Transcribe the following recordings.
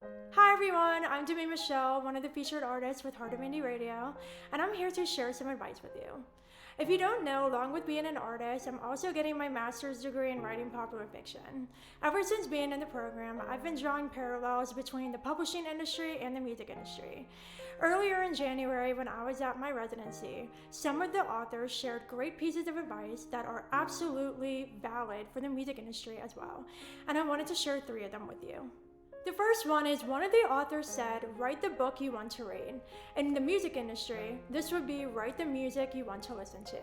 Hi everyone, I'm Demi Michelle, one of the featured artists with Heart of Indie Radio, and I'm here to share some advice with you. If you don't know, along with being an artist, I'm also getting my master's degree in writing popular fiction. Ever since being in the program, I've been drawing parallels between the publishing industry and the music industry. Earlier in January, when I was at my residency, some of the authors shared great pieces of advice that are absolutely valid for the music industry as well, and I wanted to share 3 of them with you. The first one is one of the authors said, write the book you want to read. In the music industry, this would be write the music you want to listen to.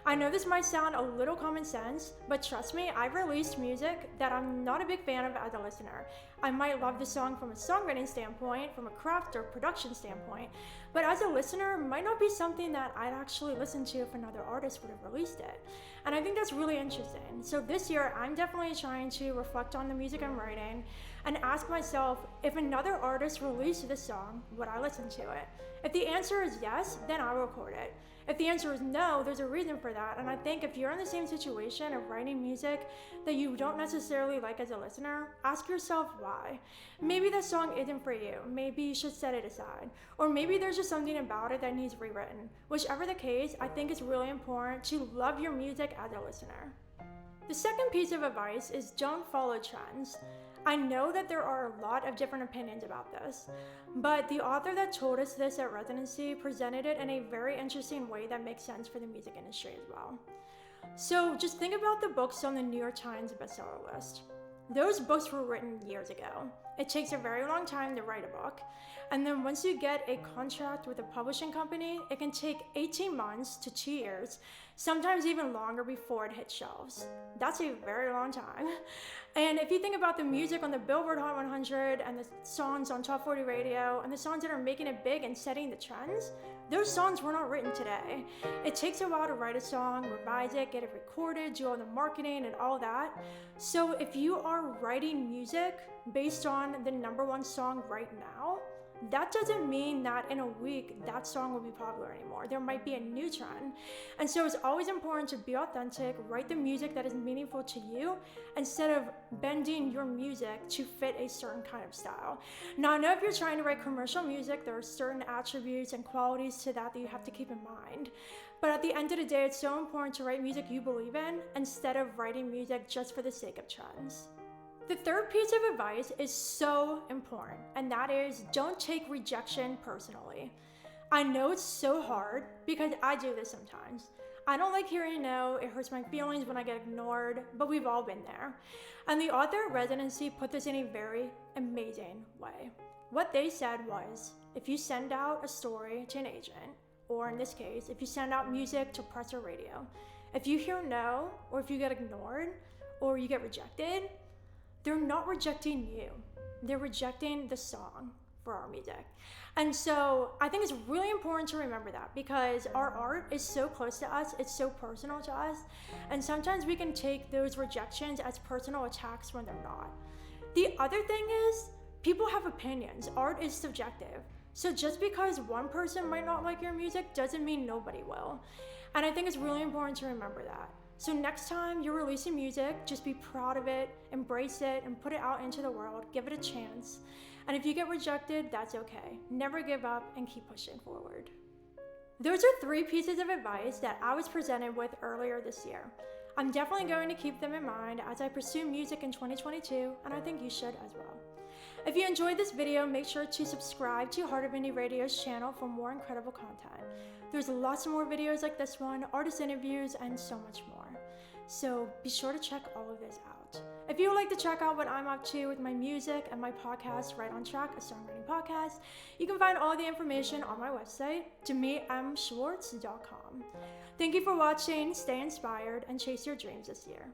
I know this might sound a little common sense, but trust me, I've released music that I'm not a big fan of as a listener. I might love the song from a songwriting standpoint, from a craft or production standpoint, but as a listener, it might not be something that I'd actually listen to if another artist would have released it. And I think that's really interesting. So this year, I'm definitely trying to reflect on the music I'm writing and ask myself, if another artist released this song, would I listen to it? If the answer is yes, then I'll record it. If the answer is no, there's a reason for that. And I think if you're in the same situation of writing music that you don't necessarily like as a listener, ask yourself why. Maybe that song isn't for you. Maybe you should set it aside. Or maybe there's just something about it that needs rewritten. Whichever the case, I think it's really important to love your music as a listener. The second piece of advice is don't follow trends. I know that there are a lot of different opinions about this, but the author that told us this at residency presented it in a very interesting way that makes sense for the music industry as well. So just think about the books on the New York Times bestseller list. Those books were written years ago. It takes a very long time to write a book. And then once you get a contract with a publishing company, it can take 18 months to 2 years, sometimes even longer before it hits shelves. That's a very long time. And if you think about the music on the Billboard Hot 100 and the songs on Top 40 Radio and the songs that are making it big and setting the trends, those songs were not written today. It takes a while to write a song, revise it, get it recorded, do all the marketing and all that. So if you are writing music based on the #1 song right now, that doesn't mean that in a week that song will be popular anymore. There might be a new trend. And so it's always important to be authentic, write the music that is meaningful to you instead of bending your music to fit a certain kind of style. Now, I know if you're trying to write commercial music, there are certain attributes and qualities to that you have to keep in mind. But at the end of the day, it's so important to write music you believe in instead of writing music just for the sake of trends. The third piece of advice is so important, and that is don't take rejection personally. I know it's so hard because I do this sometimes. I don't like hearing no, it hurts my feelings when I get ignored, but we've all been there. And the author at residency put this in a very amazing way. What they said was, if you send out a story to an agent, or in this case, if you send out music to press or radio, if you hear no, or if you get ignored, or you get rejected, they're not rejecting you. They're rejecting the song for our music. And so I think it's really important to remember that because our art is so close to us, it's so personal to us, and sometimes we can take those rejections as personal attacks when they're not. The other thing is, people have opinions. Art is subjective. So just because one person might not like your music doesn't mean nobody will. And I think it's really important to remember that. So next time you're releasing music, just be proud of it, embrace it, and put it out into the world. Give it a chance. And if you get rejected, that's okay. Never give up and keep pushing forward. Those are 3 pieces of advice that I was presented with earlier this year. I'm definitely going to keep them in mind as I pursue music in 2022, and I think you should as well. If you enjoyed this video, make sure to subscribe to Heart of Indie Radio's channel for more incredible content. There's lots more videos like this one, artist interviews, and so much more. So be sure to check all of this out. If you would like to check out what I'm up to with my music and my podcast, Right on Track, a songwriting podcast, you can find all the information on my website, DemiMSchwartz.com. Thank you for watching, stay inspired, and chase your dreams this year.